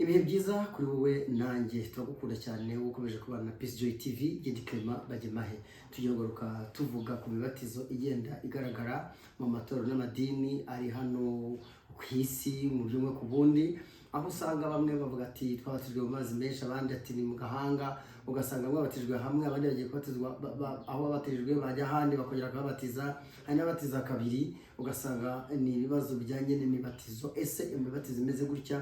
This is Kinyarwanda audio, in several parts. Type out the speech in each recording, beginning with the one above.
ibihe byiza kuri wowe nanjye turagukunda cyane ukomeje kubana na Peace Joy TV Gedi Clement Bagemahe tugiye tuvuga ku mibatizo igenda igaragara mu matorero n'amadini ari hano ku isi mu byumwe ku bundi aho usanga bamwe bavuga ati twabatijwe mu mazi menshi abandi ati ni mu gahanga ugasanga babatijwe hamwe abandi bagiye kubatizwa aho babatijwe bajya ahandi bakongera kubabatiza hari n'abatiza kabiri ugasanga ni ibibazo bijyanye n'imibatizo ese imibatizo imeze gutya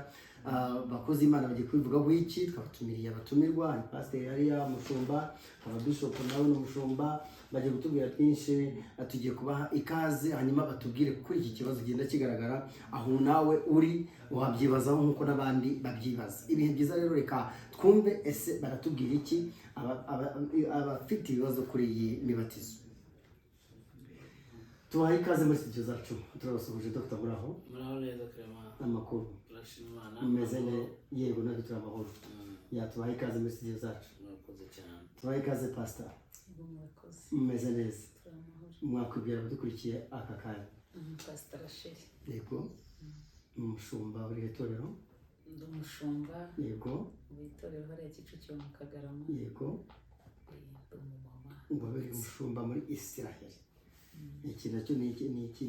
bakoze Imana bagiye kubivugaho iki twabatumiriye abatumirwa ni pastor Yariya umushumba ababishop nawe n'umushumba bagiye gutubwira twinshi tugiye kubaha ikaze hanyuma batubwire kuri iki kibazo genda kigaragara aho nawe uri wabyibazaho nkuko nabandi babyibaza ibihe byiza rero reka twumve ese baratubwira iki abafite ibibazo kuri iyi mibatizo tubaha ikaze muri studio zacu turabasuhuje Dr. Muraho neza Clement amakuru turashimana umeze yego nabi turamahoro tubaha ikaze muri studio zacu murakoze cyane tubaha ikaze pastor umeze neza mwakwibwira abadukurikiye aka kanya Pastor Rachel yego umushumba uri itorero ndi umushumba yego w'itorero hariya Kicukiro mu Kagarama yego ndi umumama ngo bari umushumba muri Israel iki nacyo ni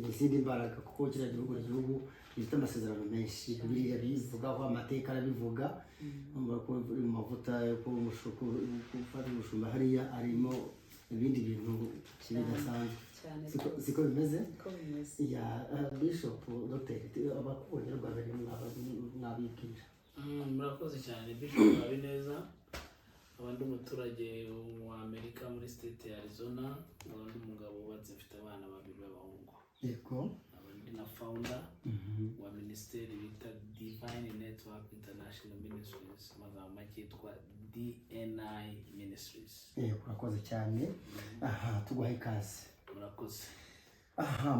izindi mbaraga kuko kiriya gihugu gifite amasezerano menshi biriya bivugaho amateka arabivuga mu mavuta yo gufata umushumba hariya arimo ibindi bintu kibidasanzwe siko bimeze ya Bishop Dr. abakubonye rwabere mwabibwira murakoze cyane Bishop Habineza abandi umuturage wa Amerika muri state ya Arizona abandi umugabo ubatse mfite abana babiri b'abahungu yego abandi na founder wa ministeri bita Divine Network International Ministries magambo cyitwa DNI Ministries urakoze cyane tuguha ikaze murakoze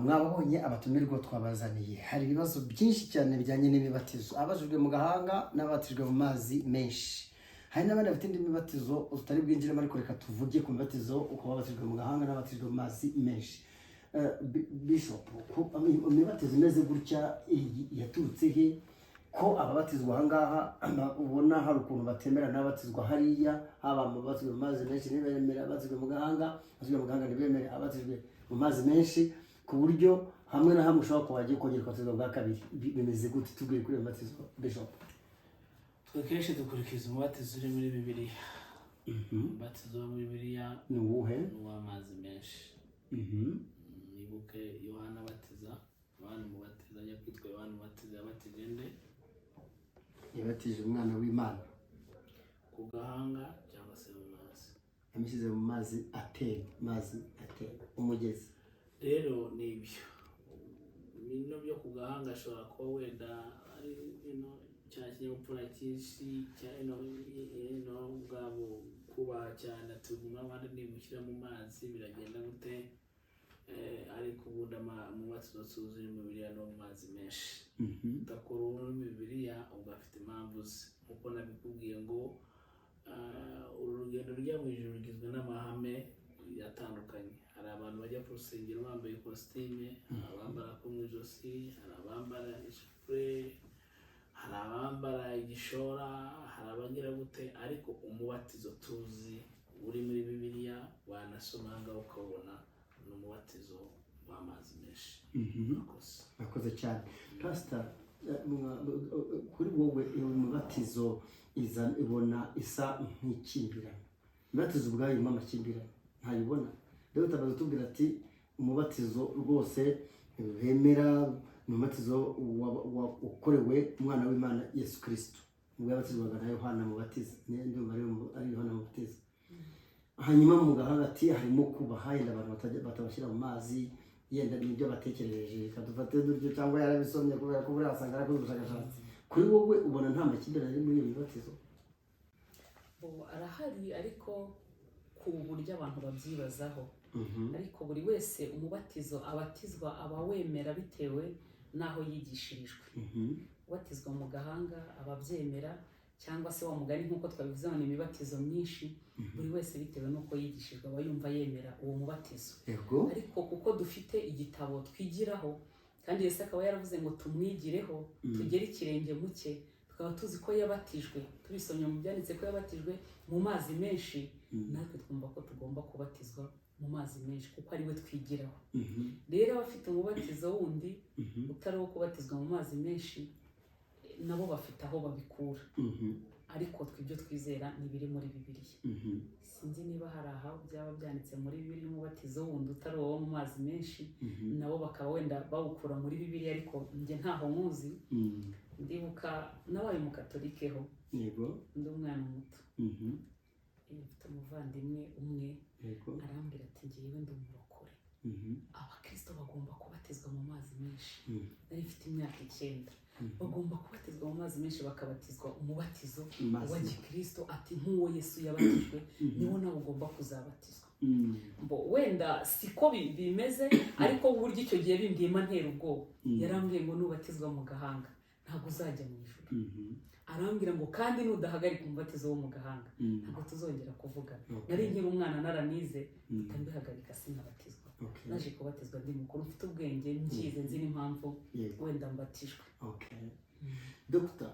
mwabonye abatumirwa twabazaniye hari ibibazo byinshi cyane bijyanye n'imibatizo abajijwe mu gahanga n'abatijwe mu mazi menshi hari n'abandi bafite indi mibatizo utari bwinjiremo ariko reka tuvuge ku mibatizo uko babatijwe mu gahanga n'abatijwe mu mazi menshi Bishop imibatizo imeze gutya yaturutse he ko ababatizwa ahangaha ubona hari ukuntu batemera n'abatizwa hariya haba mu batizwe mu mazi menshi ntibemere abatizwe mu gahanga ntibemere abatizwe mu mazi menshi ku buryo hamwe na hamwe ushobora kuba kongera kubatizwa bwa kabiri bimeze gute tubwiye kuri iyo mibatizo Bishop twe kenshi dukurikiza umubatizo uri muri Bibiliya umubatizo wo muri Bibiliya ni uwuhe ni uw'amazi menshi nibuke Yohana abatiza Yohana umubatiza ajya kwitwa Yohana umubatiza yabatije nde yabatije umwana w'Imana ku gahanga cyangwa se mu mazi yamushyize mu mazi ateye umugezi rero ni ibyo bino byo ku gahanga ashobora kuba wenda ari cya kinyabupfura cyinshi bwabo kubaha cyane atuma abandi nimushyira mu mazi biragenda gute ariko ubundi umubatizo tuzuye mu Bibiliya no mu mazi menshi udakora uwo muri Bibiliya ubwo afite impamvu ze nkuko nabikubwiye ngo uru rugendo rujya mu ijuru rugizwe n'amahame atandukanye hari abantu bajya ku rusengero bambaye ikositime hari abambara ko mu ijosi hari abambara ishapure hari abambara igishora hari abagira gute ariko umubatizo tuzi uri muri Bibiliya wanasoma ngaho ukabona ni umubatizo w'amazi menshi murakoze cyane Pastor kuri wowe iyo mubatizo ibona isa nk'ikimbirane imibatizo ubwayo irimo amakimbirane ntayibona rero utabaza tubwira ati umubatizo rwose bemera ni umubatizo wakorewe umwana w'Imana Yesu Kristo ubwo yabatizwaga na Yohana mubatiza ari Yohana mubatiza hanyuma mu gahanga ati harimo kubaha yenda abantu batabashyira mu mazi yenda n'ibyo batekereje kadufate dutyo cyangwa yarabisomye kubera ko buri asanga ari ubushakashatsi kuri wowe ubona nta makimbirane ari muri iyo mibatizo arahari ariko ku buryo abantu babyibazaho ariko buri wese umubatizo abatizwa aba wemera bitewe n'aho yigishirijwe ubatizwa mu gahanga ababyemera cyangwa se wa mugani nk'uko twabivuze ngo ni imibatizo myinshi buri wese bitewe n'uko yigishijwe aba yumva yemera uwo mubatizo ariko kuko dufite igitabo twigiraho kandi Yesu akaba yaravuze ngo tumwigireho tugere ikirenge mu cye tukaba tuzi ko yabatijwe, tubisomye mu byanditse ko yabatijwe mu mazi menshi, natwe twumva ko tugomba kubatizwa mu mazi menshi kuko ari we twigiraho. Rero abafite umubatizo wundi utari uwo kubatizwa mu mazi menshi nabo bafite aho babikura, ariko twibyo twizera ni biri muri Bibiliya. Sinzi niba hari aho byaba byanditse muri Bibiliya umubatizo wundi utari uwo mu mazi menshi, nabo bakaba wenda bawukura muri Bibiliya, ariko njye ntaho nkuzi. Ndibuka nabaye umukatolikeho, ndi umwana muto, mfite umuvandimwe umwe arambwira ati ngiyewe ndi umurokore, abakristo bagomba kubatizwa mu mazi menshi. Nari mfite imyaka 9, bagomba kubatizwa mu mazi menshi, bakabatizwa umubatizo wa gikristo, ati nk'uwo Yesu yabatijwe niwo nawe ugomba kuzabatizwa. Wenda siko bimeze, ariko buryo icyo gihe bimbwima ntera ubwoba. Yarambwiye ngo nubatizwa mu gahanga ntabwo uzajya mu ijuru, arambwira ngo kandi nudahagarika umubatizo wo mu gahanga ntabwo tuzongera kuvugana. Nari nkiri umwana naranize, mbihagarika sinabatizwa. Naje kubatizwa ndi mukuru, mfite ubwenge, ngize nzi n'impamvu wenda mbatijwe. Dr.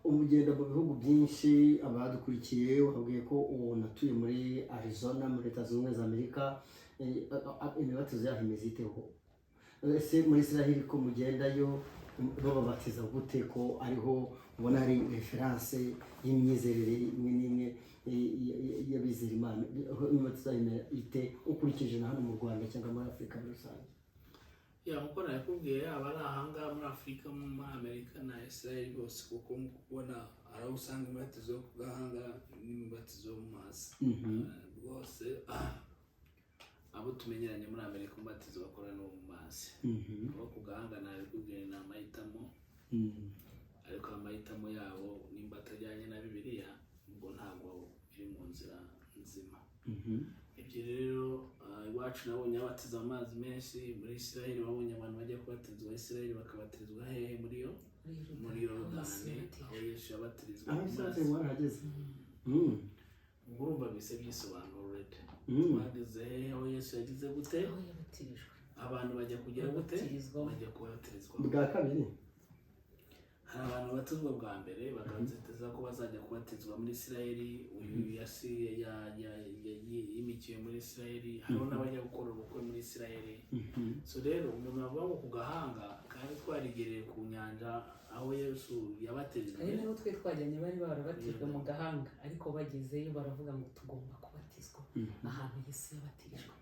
Umugenda mu bihugu byinshi, abadukurikiye wabwiye ko unatuye muri Arizona muri Leta Zunze Ubumwe za Amerika, imibatizo yaho imeze iteho? Ese muri Israel ko mugendayo bababatiza gute, ko ariho ubona hari reference y'imyizerere imwe n'imwe y'abizera Imana? Imibatizo ite ukurikije na hano mu Rwanda cyangwa muri Afurika muri rusange? Nkuko nakubwiye, yaba ari ahangaha muri Afurika, muri Amerika na Israel bose, kuko mu kubona ari usanga imibatizo yo ku gahanga n'imibatizo yo mu mazi rwose. Abo tumenyeranye muri Amerika umubatizo bakora no mu mazi, abo ku gahanga nabikubwiye ni amahitamo, ariko amahitamo yabo nimba atajyanye na Bibiliya ubwo ntabwo biri mu nzira nzima. Ibyo rero iwacu nabonye abatiza amazi menshi. Muri Israel babonye abantu bajya kubatizwa Israel, bakabatirizwa hehe? muri Yorodani, aho Yesu yabatirizwa amazi. Urumva bise byisobanura rete. Bageze hehe aho Yesu yagize gute? Aho yabatirijwe. Abantu bajya kugira gute? Bajya kubatirizwa bwa kabiri. Hari abantu batizwa bwa mbere bakazeteza ko bazajya kubatizwa muri Israel. Uyu yimikiye muri Israel, hariho n'abajya gukora ubukwe muri Israel. So rero umuntu avuga ku gahanga kandi twarigereye ku nyanja aho Yesu yabatirijwe. Ari nabo twe twajyanye bari barabatijwe mu gahanga, ariko bagezeyo baravuga ngo tugomba kubatizwa ahantu Yesu yabatirijwe.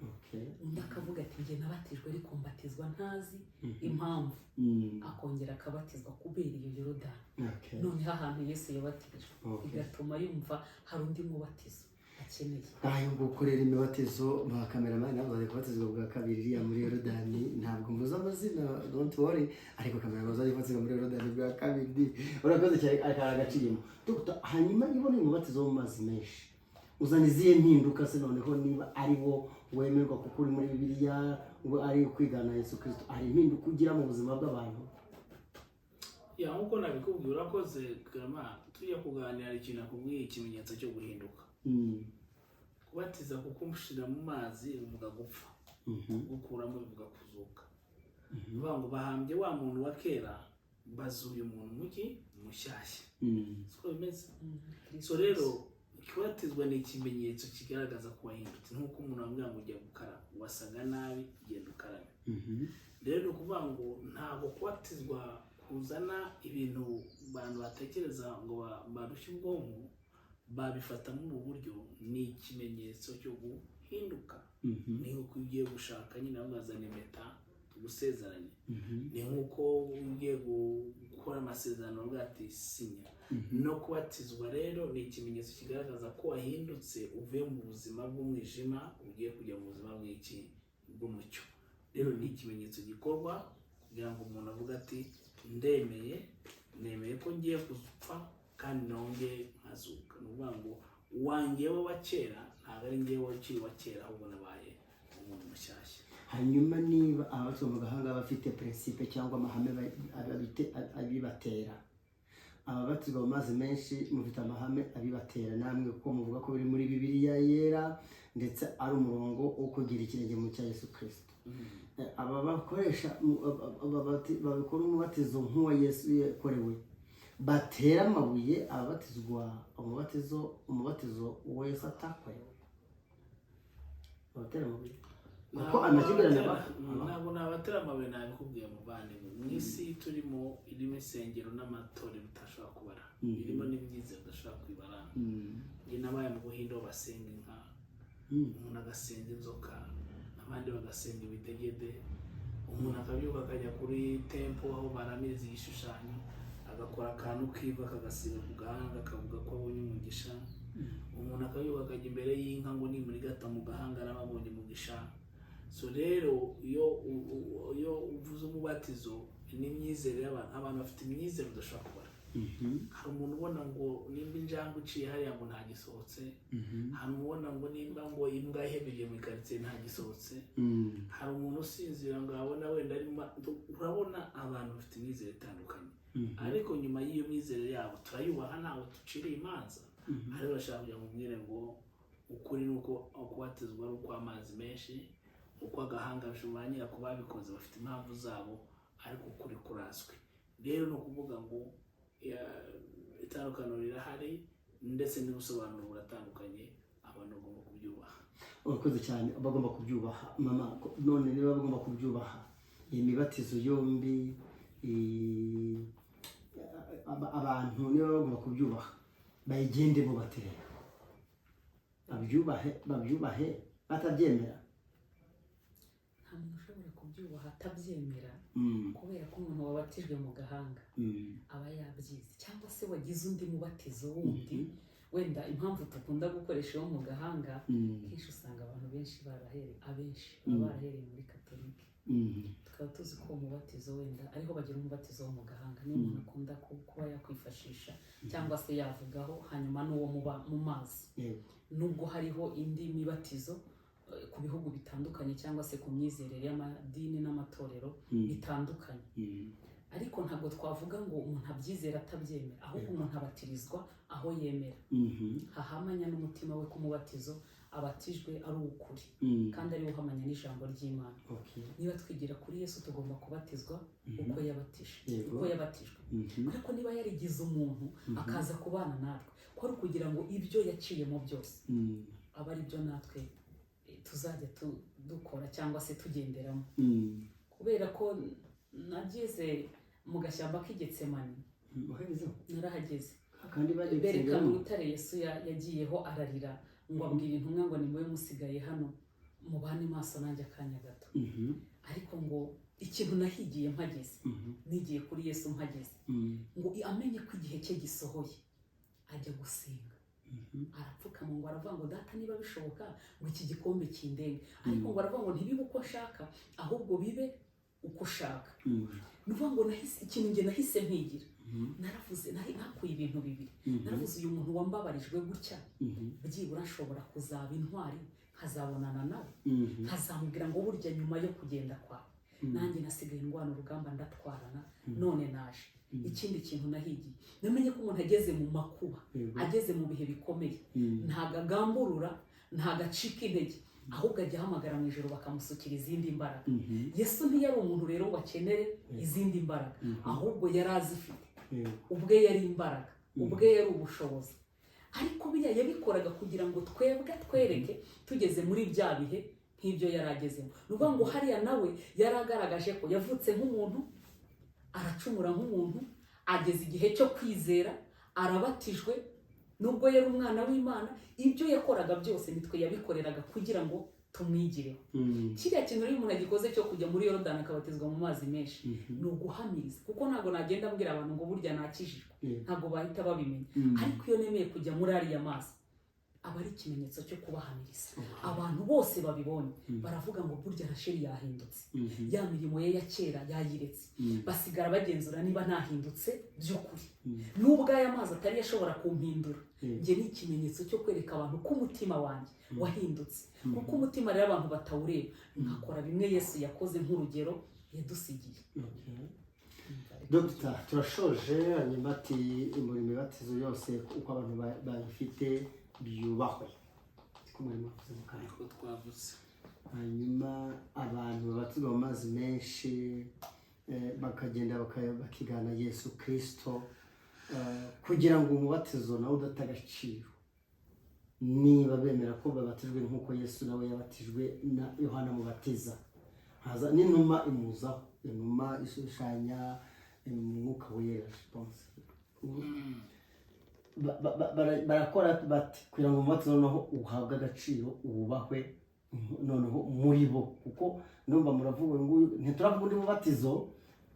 Undi akavuga ati njye nabatijwe ariko mbatizwa ntazi impamvu, akongera akabatizwa kubera iyo Yorodani. Noneho ahantu Yesu yabatirijwe bigatuma yumva hari undi mubatizo akeneye. Ayo gukorera imibatizo ba cameraman nabo bari kubatizwa bwa kabiri ya muri Yorodani. Ntabwo mvuze amazina, don't worry, ariko cameraman bari kubatizwa muri Yorodani bwa kabiri. Urakoze cyane akagaciyemo. Dr. Hanyuma ibone umubatizo wo mu mazi menshi uzana izihe mpinduka se noneho, niba ari wo wemerwa kuko uri muri Bibiliya, ngo ari kwigana Yesu Kristo, ari impinduka ugira mu buzima bw'abantu? Nkuko nabikubwiye urakoze Clement, tujya kuganira ikintu nakubwiye, ikimenyetso cyo guhinduka. Kubatiza kuko umushira mu mazi bivuga gupfa, gukuramo bivuga kuzuka. Bivuga ngo bahambye wa muntu wa kera, bazuye umuntu muki mushyashya. Siko bimeze. So rero kubatizwa ni ikimenyetso kigaragaza ko wahindutse. Nkuko umuntu amubwira ngo ujya gukaraba, wasaga nabi, genda ukarabe. Rero ukuvuga ngo ntabwo kubatizwa kuzana ibintu abantu batekereza ngo barushye ubwonko, babifata mu buryo ni ikimenyetso cyo guhinduka. Ni uko ugiye gushaka nyine bazana impeta tugusezeranye, ni nkuko ugiye gukora amasezerano bwati sinya. No kubatizwa rero ni ikimenyetso kigaragaza ko wahindutse, uvuye mu buzima bw'umwijima ugiye kujya mu buzima bw'umucyo. Rero ni ikimenyetso gikorwa kugira ngo umuntu avuga ati nemeye ko ngiye gupfa kandi nongeye nkazuka. Ni ukuvuga ngo wangewe wa kera ntabwo ari ngewe ukiri wa kera, ahubwo nabaye umuntu mushyashya. Hanyuma niba abatwa mu gahanga bafite principe cyangwa amahame abibatera, ababatizwa mu mazi menshi mufite amahame abibatera namwe, kuko muvuga ko biri muri Bibiliya yera ndetse ari umurongo wo kugira ikirenge mu cya Yesu Kristo. Aba bakoresha babikora umubatizo nk'uwa Yesu yakorewe, batera amabuye ababatizwa umubatizo wese atakorewe, batera amabuye kuko amakimbirane ntabwo nabatera amabuye nabikubwiye muvandimwe. Mu isi turimo irimo insengero n'amatorero utashobora kubara, irimo n'imyizero udashobora kwibara. Njye nabaye mu Buhinde aho basenga inka, umuntu agasenga inzoka, abandi bagasenga ibidegede, umuntu akabyuka akajya kuri tempo aho baramiriza igishushanyo agakora akantu kiva akagasiga ku gahanga akavuga ko abonye umugisha. Umuntu akabyuka akajya imbere y'inka ngo nimurigata mu gahanga arababonye umugisha. So rero iyo uvuze umubatizo n'imyizere y'abantu bafite imyizere udashobora kubara. Hari umuntu ubona ngo nimba injangwe iciye hariya ngo ntagisohotse, hari ubona ngo nimba ngo imbwa ihebeye mu karitsiye ntagisohotse, hari umuntu usinzira ngo abona wenda ari urabona abantu bafite imyizere itandukanye. Ariko nyuma y'iyo myizere yabo turayubaha ntawe duciriye imanza, ariko bashaka kugira ngo mbwire ngo ukuri ni uko kubatizwa ari ukw'amazi menshi, uko agahanga bishobora nyira ku babikoze bafite impamvu zabo, ariko ukuri kurazwi. Rero ni ukuvuga ngo itandukaniro rirahari ndetse n'ubusobanuro buratandukanye, abantu bagomba kubyubaha. Urakoze cyane, bagomba kubyubaha mama. None niba bagomba kubyubaha iyi mibatizo yombi, abantu niba bagomba kubyubaha bayigendemo batera babyubahe batabyemera. Nta muntu ushobora kubyubaha atabyemera, kubera ko umuntu wabatijwe mu gahanga aba yabyize, cyangwa se wagize undi mubatizo wundi. Wenda impamvu dukunda gukoresha wo mu gahanga kenshi usanga abantu benshi abenshi baba barahereye muri Katolike, tukaba tuzi ko umubatizo wenda ariho bagira umubatizo wo mu gahanga, niyo umuntu akunda kuba yakwifashisha cyangwa se yavugaho, hanyuma n'uwo muba mu mazi. Nubwo hariho indi mibatizo ku bihugu bitandukanye cyangwa se ku myizerere y'amadini n'amatorero bitandukanye, ariko ntabwo twavuga ngo umuntu abyizera atabyemera, ahubwo umuntu abatirizwa aho yemera, hahamanya n'umutima we ko umubatizo abatijwe ari ukuri kandi ari uhamanya n'ijambo ry'Imana. Niba twigira kuri Yesu tugomba kubatizwa uko yabatijwe, ariko niba yarigize umuntu akaza kubana natwe, ko ari kugira ngo ibyo yaciyemo byose aba ari byo natwe tuzajya dukora cyangwa se tugenderamo. Kubera ko nageze mu gashyamba k'Igetsemani, narahageze berekana urutare Yesu yagiyeho ararira ngo abwira intumwa ngo nimube musigaye hano mubane maso nanjye akanya gato. Ariko ngo ikintu nahigiye mpageze, nigiye kuri Yesu mpageze, ngo amenye ko igihe cye gisohoye ajya gusenga, arapfukama ngo aravuga ngo data niba bishoboka ngo iki gikombe kindenge, ariko ngo aravuga ngo ntibibe uko nshaka ahubwo bibe uko ushaka. Nuvuga ngo ikintu nge nahise mpigira, naravuze nakuye ibintu bibiri. Naravuze uyu muntu wambabarijwe gutya byibura nshobora kuzaba intwari nkazabonana nawe, nkazamubwira ngo burya nyuma yo kugenda kwawe nanjye nasigaye ndwana urugamba ndatwarana, none naje. Ikindi kintu nahigiye, namenye ko umuntu ageze mu makuba, ageze mu bihe bikomeye, ntago agamburura, ntago acika intege, ahubwo ajya ahamagara mu ijoro bakamusukira izindi mbaraga. Yesu ntiyari umuntu rero wakenere izindi mbaraga, ahubwo yari azifite, ubwe yari imbaraga, ubwe yari ubushobozi. Ariko biriya yabikoraga kugira ngo twebwe twereke tugeze muri bya bihe nk'ibyo yari agezemo. Nuvuga ngo hariya nawe yari agaragaje ko yavutse nk'umuntu, aracumura nk'umuntu, ageze igihe cyo kwizera, arabatijwe, nubwo yari umwana w'Imana, ibyo yakoraga byose nitwe yabikoreraga kugira ngo tumwigireho. Kiriya kintu rero umuntu agikoze cyo kujya muri Yorodani akabatizwa mu mazi menshi, ni uguhamiriza, kuko ntabwo nagenda mbwira abantu ngo burya nakijijwe, ntabwo bahita babimenya. Ariko iyo nemeye kujya muri ariya mazi, aba ari ikimenyetso cyo kubahamiriza. Abantu bose babibonye baravuga ngo burya Rasheli yahindutse, ya mirimo ye ya kera yayiretse, basigara bagenzura niba nahindutse by'ukuri. Nubwo aya mazi atari yashobora kumpindura, nge ni ikimenyetso cyo kwereka abantu ko umutima wanjye wahindutse, kuko umutima rero abantu batawureba, nkakora bimwe Yesu yakoze nk'urugero yadusigiye. Dr. turashoje, hanyuma ati muri mibatizo yose uko abantu bayifite byubahwe, uko twavuze. hanyuma abantu babatizwa mu mazi menshi bakagenda bakigana Yesu Kristo, kugira ngo umubatizo nawe udata agaciro, niba bemera ko babatijwe nk'uko Yesu nawe yabatijwe na Yohana Mubatiza, haza n'inuma imuzaho, inuma ishushanya umwuka wera. Barakora bati kugira ngo umubatizo noneho uhabwe agaciro, ubahwe noneho muri bo, kuko numva muravuga ngo ntituravuga undi mubatizo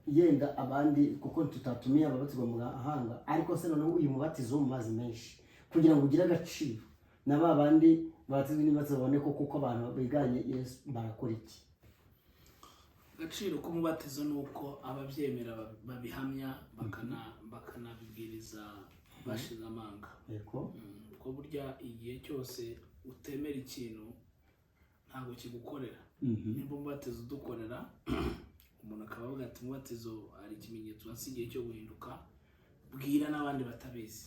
yenda abandi kuko tutatumiye ababatizwa mu gahanga, ariko se noneho uyu mubatizo mu mazi menshi kugira ngo ugire agaciro na ba bandi batizwe n'imbatsi babone ko kuko abantu biganye Yesu barakora iki? Agaciro k'umubatizo ni uko ababyemera babihamya bakanabibwiriza bashize amanga. Yego. Ko burya igihe cyose utemera ikintu ntabwo kigukorera. Nimba umubatizo udukorera umuntu akaba avuga ati umubatizo ari ikimenyetso wasigiye cyo guhinduka, bwira n'abandi batabizi.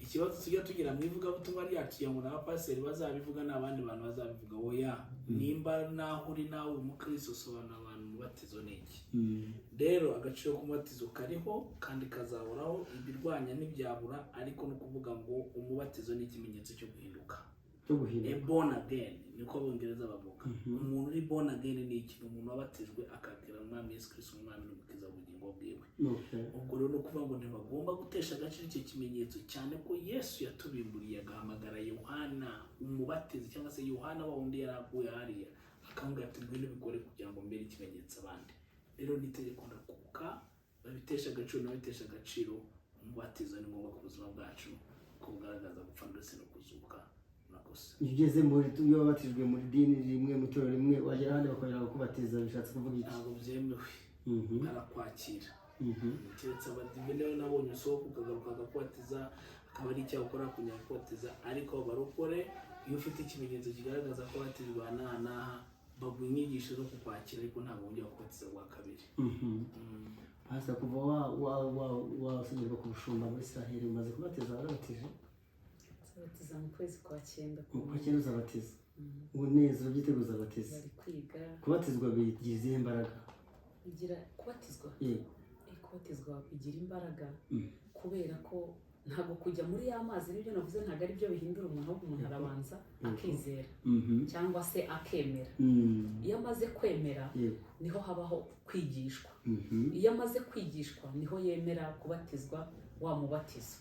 Ikibazo tujya tugira mu ivugabutumwa ryacu ngo n'abapasiteri bazabivuga n'abandi bantu bazabivuga, oya, nimba naho uri nawe umukristo sobanura abantu umubatizo ni iki. Rero agaciro k'umubatizo kariho kandi kazahoraho, ibirwanya ntibyabura, ariko no kuvuga ngo umubatizo ni ikimenyetso cyo guhinduka. Born again niko abongereza bavuga. Umuntu uri born again ni ikintu umuntu wabatijwe akakira umwami Yesu Kristo umwami n'umukiza w'ubugingo bwiwe. Ubwo rero no kuvuga ngo ntibagomba gutesha agaciro icyo kimenyetso, cyane ko Yesu yatubimburiye agahamagara Yohana umubatizi, cyangwa se Yohana wa wundi yaraguye hariya, akambwira ati ngwino bikore kugira ngo mbere ikimenyetso abandi. Rero nitegeko ndakuka babitesha agaciro n'abitesha agaciro, umubatizo ni ngombwa ku buzima bwacu ko bugaragaza gupfa ndetse no kuzuka. Ugeze muri iyo wabatijwe muri dini rimwe mu itorero rimwe, wagera ahandi bakongera kubatiza, bishatse kuvuga iki? Ntabwo byemewe. Barakwakira. Keretse abadive rero nabonye usohoka ukagaruka agakubatiza, akaba ari icyaha ukora kunyara kubatiza, ariko barokore iyo ufite ikimenyetso kigaragaza ko wabatijwe n'aha baguha inyigisho zo kukwakira, ariko ntabwo wongera kubatiza bwa kabiri. Hasa kuva wasubirwa ku bushumba muri Israel, umaze kubatiza warabatije? Batiza mu kwezi kwa 9. Mu kwa 9 uzabatiza. Ubu neza ubyiteguza abatiza. Bari kwiga. Kubatizwa bigize imbaraga. Bigira kubatizwa? Kubatizwa bigira imbaraga kubera ko ntabwo kujya muri ya mazi n'ibyo navuze ntabwo ari byo bihindura umuntu, ahubwo umuntu arabanza akizera cyangwa se akemera. Iyo amaze kwemera niho habaho kwigishwa. Iyo amaze kwigishwa niho yemera kubatizwa wa mubatizo.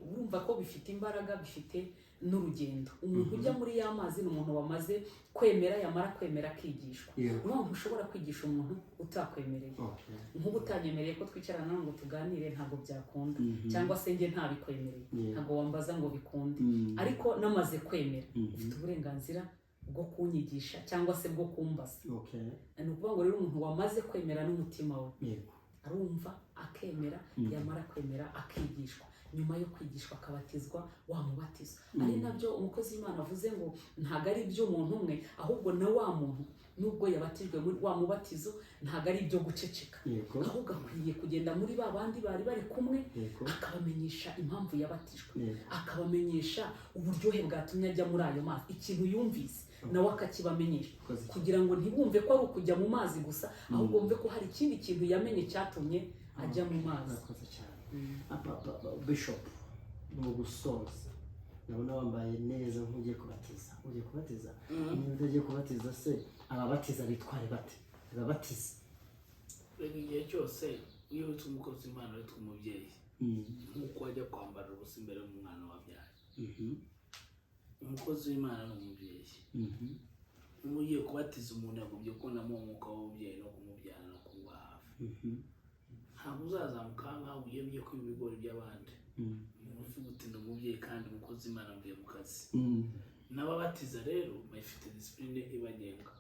Urumva ko bifite imbaraga, bifite n'urugendo. Umuntu ujya muri ya mazi ni umuntu wamaze kwemera, yamara kwemera akigishwa. Umuntu ushobora kwigisha umuntu utakwemereye. Nk'ubu utanyemereye ko twicarana ngo tuganire ntabwo byakunda, cyangwa se njye ntabikwemereye ntabwo wambaza ngo bikunde, ariko namaze kwemera ufite uburenganzira bwo kunyigisha cyangwa se bwo kumbaza. Ni ukuvuga ngo rero umuntu wamaze kwemera n'umutima we arumva akemera, yamara kwemera akigishwa, nyuma yo kwigishwa akabatizwa wa mubatizo. Ari nabyo umukozi w'Imana avuze ngo ntago ari iby'umuntu umwe, ahubwo na wa muntu nubwo yabatijwe muri wa mubatizo ntago ari ibyo guceceka, ahubwo akwiye kugenda muri ba bandi bari bari kumwe, akabamenyesha impamvu yabatijwe, akabamenyesha uburyohe bwatumye ajya muri ayo mazi, ikintu yumvise nawe akakibamenyesha, kugira ngo ntibumve ko ari ukujya mu mazi gusa, ahubwo bumve ko hari ikindi kintu yamenye cyatumye ajya mu mazi. Bishop, mu gusoza ndabona wambaye neza nk'ugiye kubatiza. Ugiye kubatiza? Niba utagiye kubatiza se ababatiza bitware bate? Ababatiza igihe cyose iyo witwa umukozi w'Imana witwa umubyeyi, nk'uko wajya kwambara ubusa imbere y'umwana wabyaye. Umukozi w'Imana ni umubyeyi. Iyo ugiye kubatiza umuntu yagombye kubonamo umwuka w'ububyeyi no kumubyara no kumuba hafi. Ntabwo uzazamuka nk'aho ugiye kwiba ibigori by'abandi. Uvuga uti ndi umubyeyi kandi umukozi w'Imana mvuye mu kazi. N'ababatiza rero bafite disipurine ibagenga,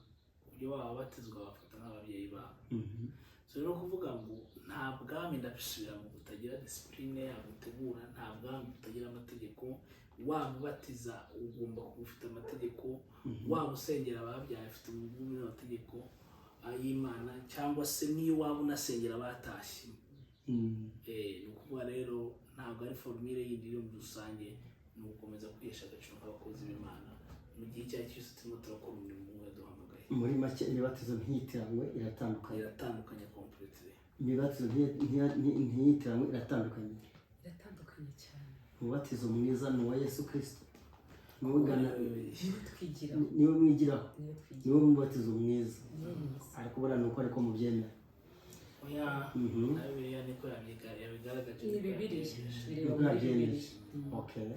uburyo babatizwa bafata nk'ababyeyi babo. So rero kuvuga ngo nta bwami, ndabisubira mu kutagira disipurine yabo utegura, nta bwami butagira amategeko. Waba ubatiza ugomba kuba ufite amategeko, waba usengera ababyaye afite amategeko y'Imana, cyangwa se niyo waba unasengera abatashye. Ni ukuvuga rero ntabwo ari formule yindi yo muri rusange, ni ugukomeza kwihesha agaciro nk'abakozi b'Imana mu gihe icyo ari cyo cyose turimo turakora umurimo umwe duhamagaye. Muri make imibatizo ntiyitiranwe iratandukanye. Iratandukanye completely. Imibatizo ntiyitiranwe iratandukanye. bitandukanye cyane. umubatizo mwiza ni uwa Yesu Kristo, mwigana Niwe twigiraho. niwe mwigiraho, Niwe niwe twigiraho. mubatizo mwiza. Yes. ariko buriya ni uko ariko mubyemera. oya Mhm. na Bibiliya niko yabigaragaje. Ni Bibiliya. Bireba Niko muri yabyemeje. Bibiliya. Okay.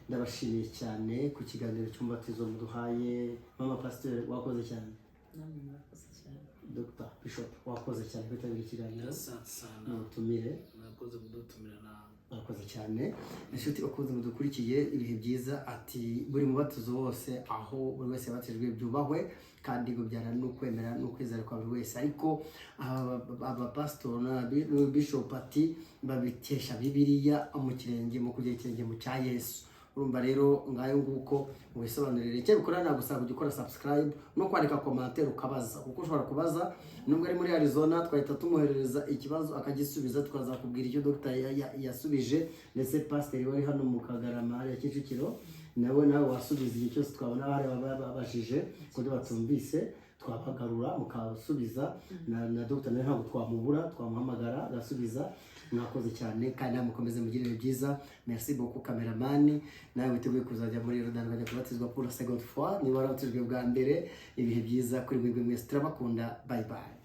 Ndabashimiye cyane ku kiganiro cy'umubatizo muduhaye. Mama Pasteur wakoze cyane. Namwe murakoze cyane. Dr. Bishop wakoze cyane kwitabira ikiganiro. asante sana Mutumire. mwakoze kudutumira nawe. Murakoze cyane. Inshuti bakunze mudukurikiye ibihe byiza, ati buri mubatizo wose aho buri wese yabatijwe byubahwe kandi ngo byara n'ukwemera n'ukwizera kwa buri wese, ariko abapasitori na bishop ati babitesha Bibiliya mu kirenge, mu kugira ikirenge mu cya Yesu. Urumva rero ngayo nguko mu bisobanurire icyo bikora nagusaba kujya ukora subscribe no kwandika commentaire ukabaza, kuko ushobora kubaza nubwo ari muri Arizona twahita tumuhereza ikibazo akagisubiza, tukazakubwira icyo Dr. yasubije, ndetse pasiteri wari hano mu Kagarama hariya Kicukiro nawe wasubiza igihe cyose twabona bari babajije kuko batumvise, twabagarura mukasubiza na Dr. nawe ntabwo twamubura, twamuhamagara agasubiza. Mwakoze cyane kandi mukomeze mugire ibihe byiza. Merci beaucoup cameraman, nawe witeguye kuzajya muri Yorodani bajya kubatizwa pour la seconde fois, niba warabatijwe bwa mbere. Ibihe byiza kuri mwebwe mwese, turabakunda, bye bye.